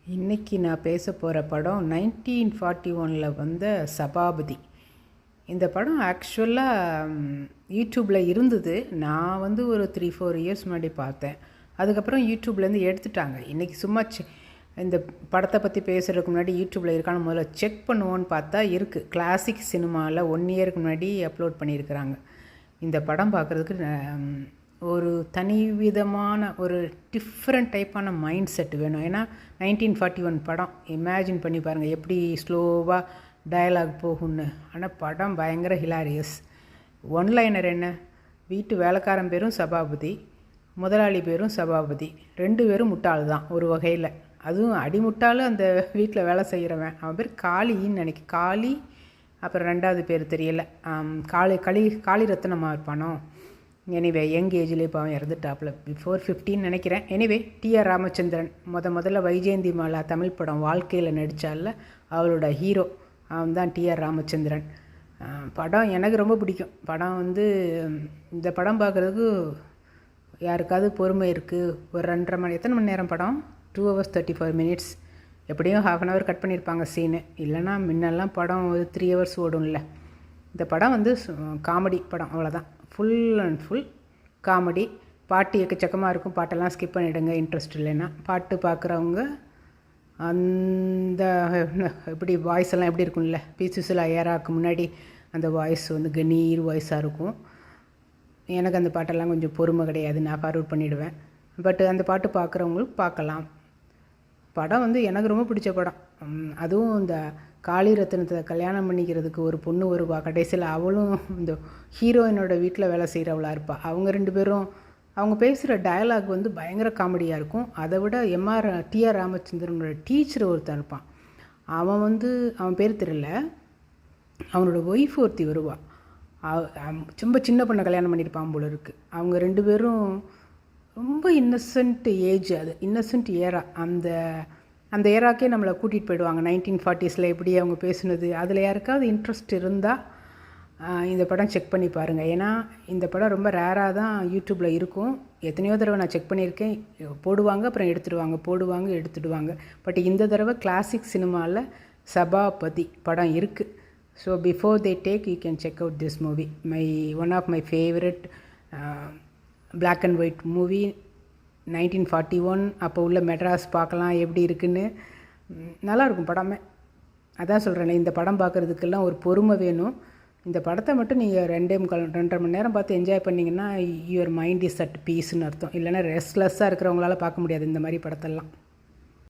இன்றைக்கி நான் பேச போகிற படம் 1941 வந்த சபாபதி. இந்த படம் ஆக்சுவலாக யூடியூப்பில் இருந்தது. நான் ஒரு 3-4 இயர்ஸ் முன்னாடி பார்த்தேன். அதுக்கப்புறம் யூடியூப்லேருந்து எடுத்துட்டாங்க. இன்றைக்கி சும்மா இந்த படத்தை பற்றி பேசுகிறதுக்கு முன்னாடி யூடியூப்பில் இருக்கான்னு முதல்ல செக் பண்ணுவோன்னு பார்த்தா இருக்குது. கிளாசிக் சினிமாவில் 1 இயருக்கு முன்னாடி அப்லோட் பண்ணியிருக்கிறாங்க. இந்த படம் பார்க்குறதுக்கு ஒரு தனி விதமான ஒரு டிஃப்ரெண்ட் டைப்பான மைண்ட் செட் வேணும். ஏன்னா 1941 படம் இமேஜின் பண்ணி பாருங்கள் எப்படி ஸ்லோவாக டயலாக் போகும்னு. ஆனால் படம் பயங்கர ஹிலாரியஸ். ஒன்லைனர் என்ன, வீட்டு வேலைக்காரன் பேரும் சபாபதி, முதலாளி பேரும் சபாபதி, 2 பேரும் முட்டாள் தான் ஒரு வகையில். அதுவும் அடிமுட்டாலும் அந்த வீட்டில் வேலை செய்கிறவன் அவன் பேர் காளின்னு நினைக்க. காளி, அப்புறம் 2வது பேர் தெரியலை, காளி ரத்னமாக இருப்பானோ. எனிவே யங் ஏஜ்லேயே இப்போ அவன் இறந்துட்டாப்புல, பிஃபோர் 15 நினைக்கிறேன். எனிவே டிஆர் ராமச்சந்திரன் முதல்ல வைஜெயந்தி மாலா தமிழ் படம் வாழ்க்கையில் நடித்தால அவளோட ஹீரோ அவன் தான் டிஆர் ராமச்சந்திரன். படம் எனக்கு ரொம்ப பிடிக்கும். படம் இந்த படம் பார்க்குறதுக்கு யாருக்காவது பொறுமை இருக்குது, ஒரு 2.5 மணி, எத்தனை மணி நேரம் படம், 2 hours 34 minutes, எப்படியும் ½ hour கட் பண்ணியிருப்பாங்க சீனு. இல்லைனா முன்னெல்லாம் படம் 3 hours ஓடும்ல. இந்த படம் காமெடி படம், அவ்வளோதான். Full and full comedy. பாட்டு எக்கச்சக்கமாக இருக்கும். பாட்டெல்லாம் ஸ்கிப் பண்ணிவிடுங்க இன்ட்ரெஸ்ட் இல்லைன்னா. பாட்டு பார்க்குறவங்க அந்த எப்படி வாய்ஸ் எல்லாம் எப்படி இருக்கும்ல, பீசுசில் ஏராக்கு முன்னாடி அந்த வாய்ஸ் கணீர் வாய்ஸாக இருக்கும். எனக்கு அந்த பாட்டெல்லாம் கொஞ்சம் பொறுமை கிடையாது, நான் ஃபார்வர்ட் பண்ணிவிடுவேன். பட் அந்த பாட்டு பார்க்குறவங்களுக்கு பார்க்கலாம். படம் எனக்கு ரொம்ப பிடிச்ச படம். அதுவும் இந்த காளி ரத்னத்தை கல்யாணம் பண்ணிக்கிறதுக்கு ஒரு பொண்ணு வருவா கடைசியில். அவளும் இந்த ஹீரோயினோட வீட்டில் வேலை செய்கிறவளாக இருப்பாள். அவங்க 2 பேரும் அவங்க பேசுகிற டயலாக் பயங்கர காமெடியாக இருக்கும். அதை விட டிஆர் ராமச்சந்திரனோட டீச்சர் ஒருத்தன் இருப்பான். அவன் அவன் பேர் தெரியல, அவனோட ஒய்ஃப் ஒருத்தி வருவாள். ரொம்ப சின்ன பொண்ணை கல்யாணம் பண்ணியிருப்பான் போல இருக்குது. அவங்க 2 பேரும் ரொம்ப இன்னசென்ட் ஏஜ், அது இன்னசென்ட் ஏரா. அந்த ஏராக்கே நம்மளை கூட்டிகிட்டு போயிடுவாங்க. 1940s எப்படி அவங்க பேசுனது. அதில் யாருக்காவது இன்ட்ரெஸ்ட் இருந்தால் இந்த படம் செக் பண்ணி பாருங்கள். ஏன்னா இந்த படம் ரொம்ப ரேராக தான் யூடியூப்பில் இருக்கும். எத்தனையோ தடவை நான் செக் பண்ணியிருக்கேன். போடுவாங்க, அப்புறம் எடுத்துடுவாங்க, போடுவாங்க, எடுத்துடுவாங்க. பட் இந்த தடவை கிளாசிக் சினிமாவில் சபாபதி படம் இருக்குது. So before they take you can check out this movie. One of my favourite black and white movie 1941. அப்போ உள்ள மெட்ராஸ் பார்க்கலாம் எப்படி இருக்குன்னு. நல்லாயிருக்கும் படமே. அதான் சொல்கிறேன், இந்த படம் பார்க்குறதுக்கெல்லாம் ஒரு பொறுமை வேணும். இந்த படத்தை மட்டும் நீங்கள் 2.5 மணி நேரம் பார்த்து என்ஜாய் பண்ணிங்கன்னா யுவர் மைண்ட் இஸ் அட் பீஸ்ன்னு அர்த்தம். இல்லைன்னா ரெஸ்ட்லெஸ்ஸாக இருக்கிறவங்களால பார்க்க முடியாது இந்த மாதிரி படத்தெல்லாம்.